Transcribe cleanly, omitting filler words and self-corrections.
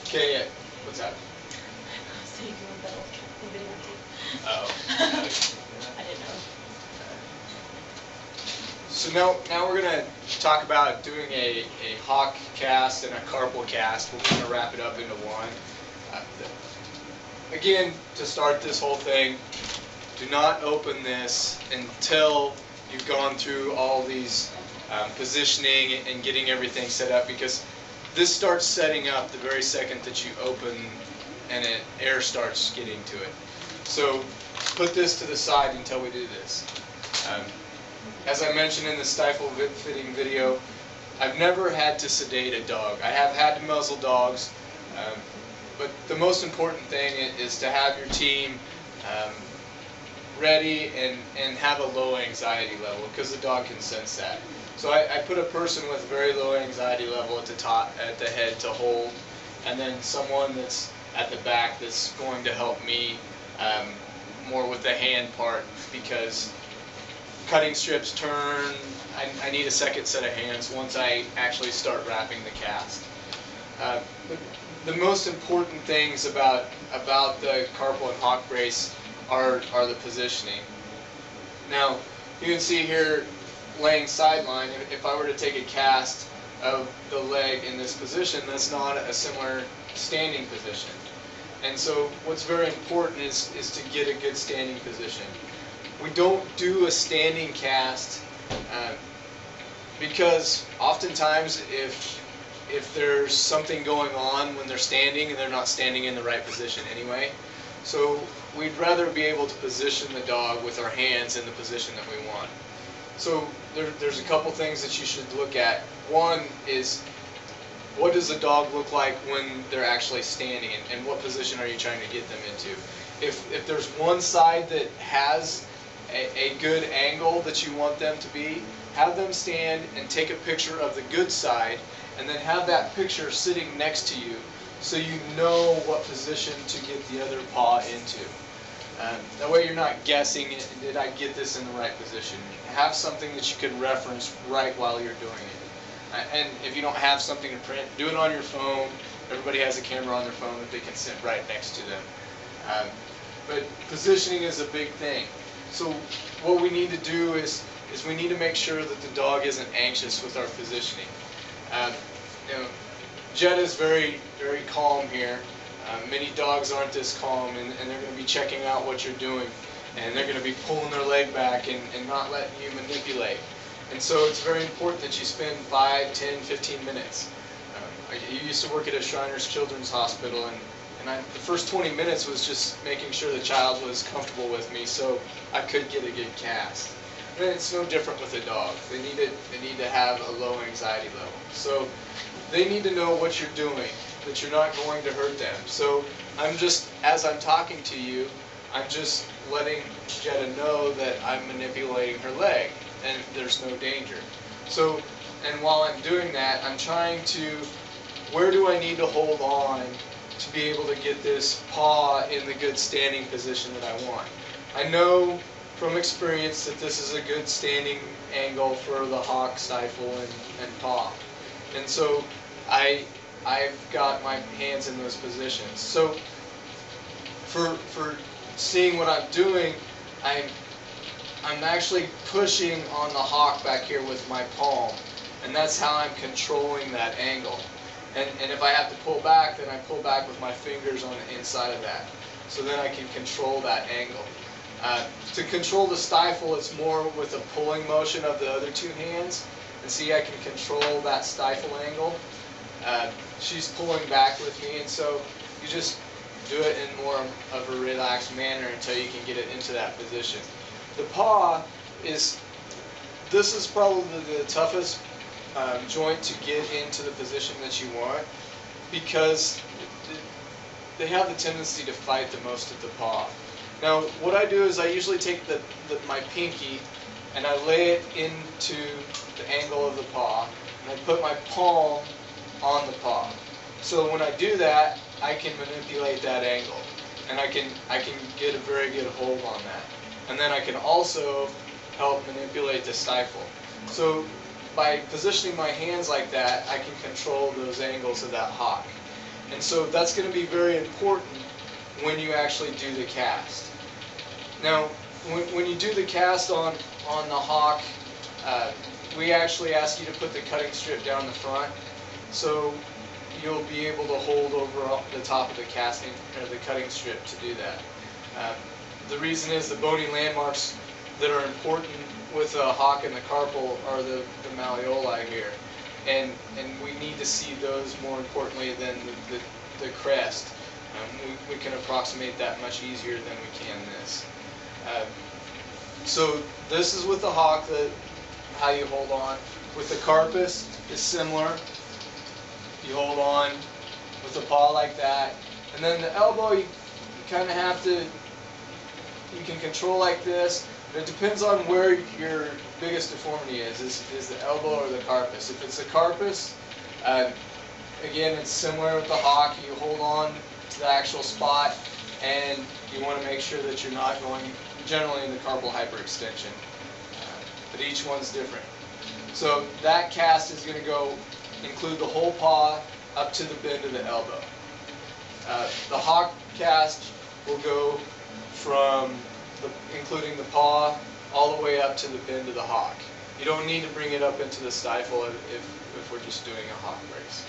Okay, yeah. What's that? So you can that old video too. Oh. I didn't know. So now we're going to talk about doing a Hock cast and a Carpal cast. We'll kind of wrap it up into one. Again, to start this whole thing, do not open this until you've gone through all these positioning and getting everything set up, because this starts setting up the very second that you open and air starts getting to it. So put this to the side until we do this. As I mentioned in the stifle fitting video, I've never had to sedate a dog. I have had to muzzle dogs, but the most important thing is to have your team ready and have a low anxiety level, because the dog can sense that. So I put a person with very low anxiety level at the top, at the head to hold, and then someone that's at the back that's going to help me more with the hand part, because cutting strips turn, I need a second set of hands once I actually start wrapping the cast. The most important things about the Carpal and Hock brace are the positioning. Now, you can see here, laying sideline, if I were to take a cast of the leg in this position, that's not a similar standing position. And so what's very important is to get a good standing position. We don't do a standing cast because oftentimes if there's something going on when they're standing, and they're not standing in the right position anyway. So we'd rather be able to position the dog with our hands in the position that we want. So there's a couple things that you should look at. One is, what does the dog look like when they're actually standing, and what position are you trying to get them into? If there's one side that has a good angle that you want them to be, have them stand and take a picture of the good side, and then have that picture sitting next to you so you know what position to get the other paw into. That way you're not guessing, did I get this in the right position? Have something that you can reference right while you're doing it. And if you don't have something to print, do it on your phone. Everybody has a camera on their phone that they can sit right next to them. But positioning is a big thing. So what we need to do is we need to make sure that the dog isn't anxious with our positioning. Jet is very, very calm here. Many dogs aren't this calm, and they're going to be checking out what you're doing, and they're going to be pulling their leg back and not letting you manipulate. And so it's very important that you spend 5, 10, 15 minutes. I used to work at a Shriners Children's Hospital, and the first 20 minutes was just making sure the child was comfortable with me so I could get a good cast. And it's no different with a dog. They need to have a low anxiety level. So they need to know what you're doing, that you're not going to hurt them. So as I'm talking to you, I'm just letting Jetta know that I'm manipulating her leg and there's no danger. So, and while I'm doing that, I'm trying to, where do I need to hold on to be able to get this paw in the good standing position that I want? I know from experience that this is a good standing angle for the Hock, stifle, and paw. And so I've got my hands in those positions. So for seeing what I'm doing, I'm actually pushing on the Hock back here with my palm, and that's how I'm controlling that angle. And if I have to pull back, then I pull back with my fingers on the inside of that. So then I can control that angle. To control the stifle, it's more with a pulling motion of the other two hands. And see, I can control that stifle angle. She's pulling back with me, and so you just do it in more of a relaxed manner until you can get it into that position. The paw this is probably the toughest joint to get into the position that you want, because they have the tendency to fight the most at the paw. Now, what I do is I usually take my pinky and I lay it into the angle of the paw, and I put my palm on the paw. So when I do that, I can manipulate that angle, and I can get a very good hold on that. And then I can also help manipulate the stifle. So by positioning my hands like that, I can control those angles of that Hock. And so that's going to be very important when you actually do the cast. Now, when you do the cast on the Hock, we actually ask you to put the cutting strip down the front, so you'll be able to hold over the top of the casting, or the cutting strip, to do that. The reason is the bony landmarks that are important with the Hock and the Carpal are the malleoli here, and we need to see those more importantly than the crest. We can approximate that much easier than we can this. So this is with the Hock, how you hold on. With the Carpus, it's similar. You hold on with the paw like that, and then the elbow you kind of have to. You can control like this, but it depends on where your biggest deformity is the elbow or the Carpus. If it's the Carpus, again, it's similar with the Hock. You hold on to the actual spot, and you want to make sure that you're not going generally in the carpal hyperextension. But each one's different. So that cast is going to include the whole paw up to the bend of the elbow. The Hock cast will go from including the paw all the way up to the bend of the Hock. You don't need to bring it up into the stifle if we're just doing a Hock brace.